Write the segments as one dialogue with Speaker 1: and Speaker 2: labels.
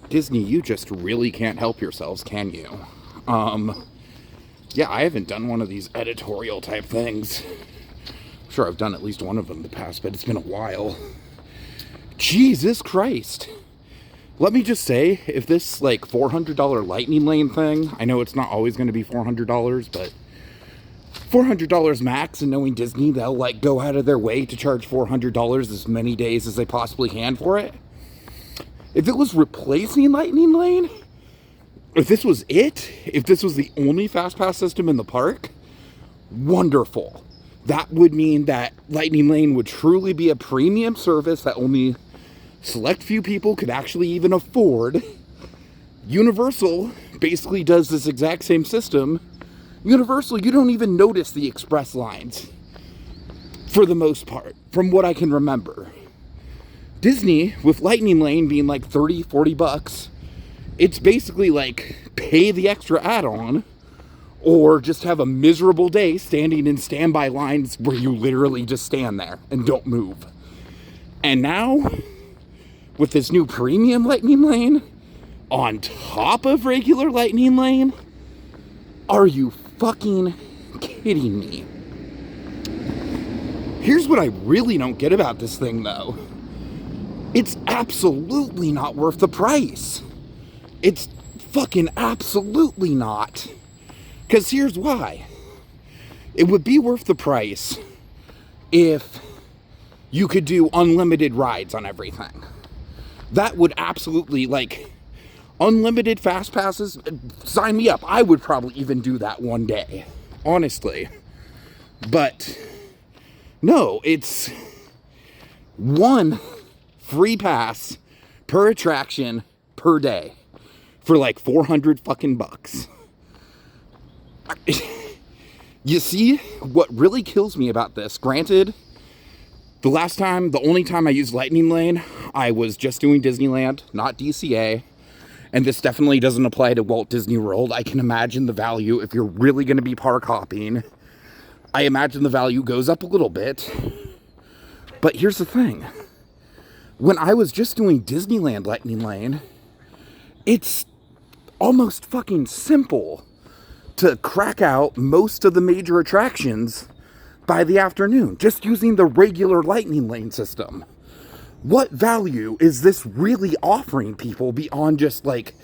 Speaker 1: Disney, you just really can't help yourselves, can you? Yeah, I haven't done one of these editorial type things. I'm sure I've done at least one of them in the past, but it's been a while. Jesus Christ. Let me just say, if this, like, $400 Lightning Lane thing, I know it's not always going to be $400, but $400 max, and knowing Disney, they'll, like, go out of their way to charge $400 as many days as they possibly can for it. If it was replacing Lightning Lane, if this was it, if this was the only FastPass system in the park, wonderful. That would mean that Lightning Lane would truly be a premium service that only select few people could actually even afford. Universal basically does this exact same system. Universal, you don't even notice the express lines, for the most part, from what I can remember. Disney, with Lightning Lane being like 30, 40 bucks, it's basically like pay the extra add-on or just have a miserable day standing in standby lines where you literally just stand there and don't move. And now, with this new premium Lightning Lane on top of regular Lightning Lane, are you fucking kidding me? Here's what I really don't get about this thing, though. It's absolutely not worth the price. It's fucking absolutely not. Because here's why. It would be worth the price if you could do unlimited rides on everything. That would absolutely, like, unlimited fast passes, sign me up. I would probably even do that one day, honestly. But no, it's one free pass per attraction per day for like 400 fucking bucks. You see, what really kills me about this, granted, the only time I used Lightning Lane, I was just doing Disneyland, not DCA. And this definitely doesn't apply to Walt Disney World. I can imagine the value, if you're really going to be park hopping, I imagine the value goes up a little bit. But here's the thing. When I was just doing Disneyland Lightning Lane, it's almost fucking simple to crack out most of the major attractions by the afternoon, just using the regular Lightning Lane system. What value is this really offering people beyond just, like,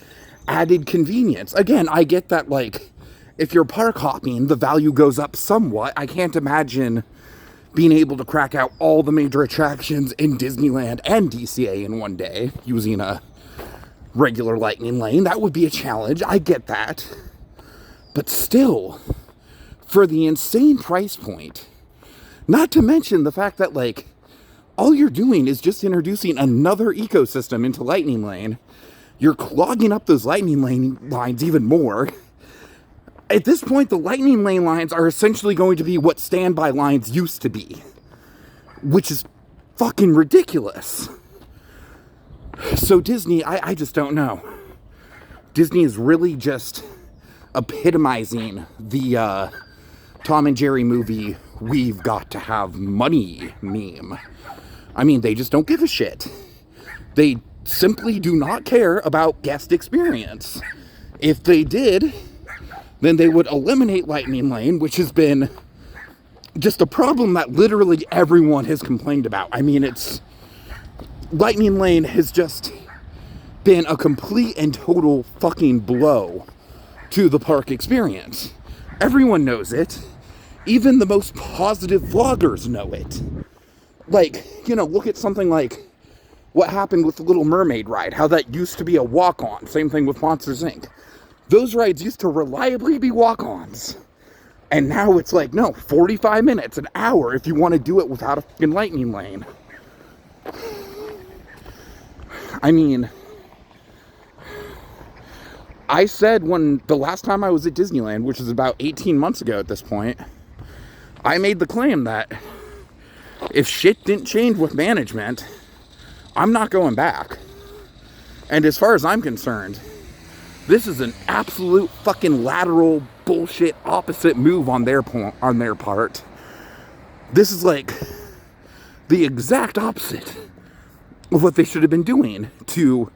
Speaker 1: added convenience? Again, I get that, like, if you're park hopping, the value goes up somewhat. I can't imagine being able to crack out all the major attractions in Disneyland and DCA in one day using a regular Lightning Lane. That would be a challenge. I get that. But still, for the insane price point, not to mention the fact that, like, all you're doing is just introducing another ecosystem into Lightning Lane. You're clogging up those Lightning Lane lines even more. At this point, the Lightning Lane lines are essentially going to be what standby lines used to be, which is fucking ridiculous. So Disney, I just don't know. Disney is really just epitomizing the Tom and Jerry movie, "We've got to have money" meme. I mean, they just don't give a shit. They simply do not care about guest experience. If they did, then they would eliminate Lightning Lane, which has been just a problem that literally everyone has complained about. I mean, Lightning Lane has just been a complete and total fucking blow to the park experience. Everyone knows it. Even the most positive vloggers know it. Like, you know, look at something like what happened with the Little Mermaid ride, how that used to be a walk-on. Same thing with Monsters, Inc. Those rides used to reliably be walk-ons. And now it's like, no, 45 minutes, an hour, if you want to do it without a fucking Lightning Lane. I mean, I said the last time I was at Disneyland, which was about 18 months ago at this point, I made the claim that if shit didn't change with management, I'm not going back. And as far as I'm concerned, this is an absolute fucking lateral bullshit opposite move on their part. This is like the exact opposite of what they should have been doing to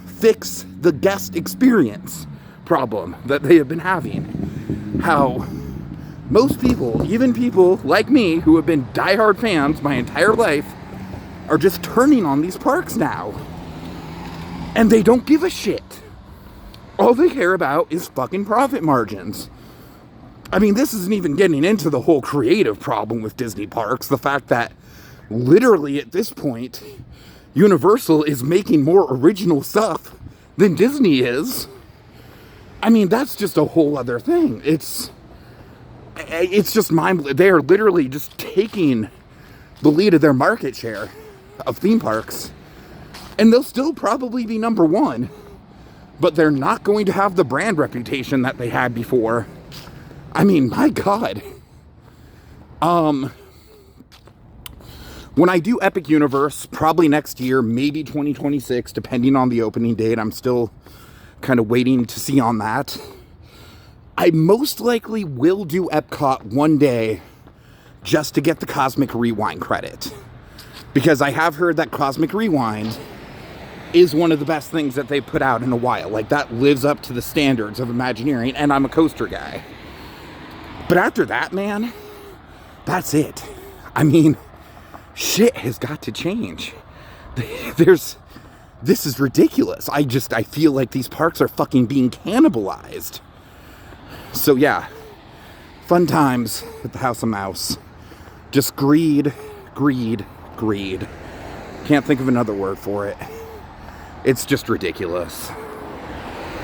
Speaker 1: fix the guest experience problem that they have been having. How most people, even people like me who have been diehard fans my entire life, are just turning on these parks now. And they don't give a shit. All they care about is fucking profit margins. I mean, this isn't even getting into the whole creative problem with Disney parks. The fact that literally at this point, Universal is making more original stuff than Disney is. I mean, that's just a whole other thing. It's just mind-blowing. They are literally just taking the lead of their market share of theme parks. And they'll still probably be number one. But they're not going to have the brand reputation that they had before. I mean, my God. When I do Epic Universe, probably next year, maybe 2026, depending on the opening date. I'm still kind of waiting to see on that. I most likely will do Epcot one day just to get the Cosmic Rewind credit. Because I have heard that Cosmic Rewind is one of the best things that they put out in a while. Like, that lives up to the standards of Imagineering, and I'm a coaster guy. But after that, man, that's it. I mean, shit has got to change. This is ridiculous. I feel like these parks are fucking being cannibalized. So yeah, fun times at the House of Mouse. Just greed, greed, greed. Can't think of another word for it. It's just ridiculous.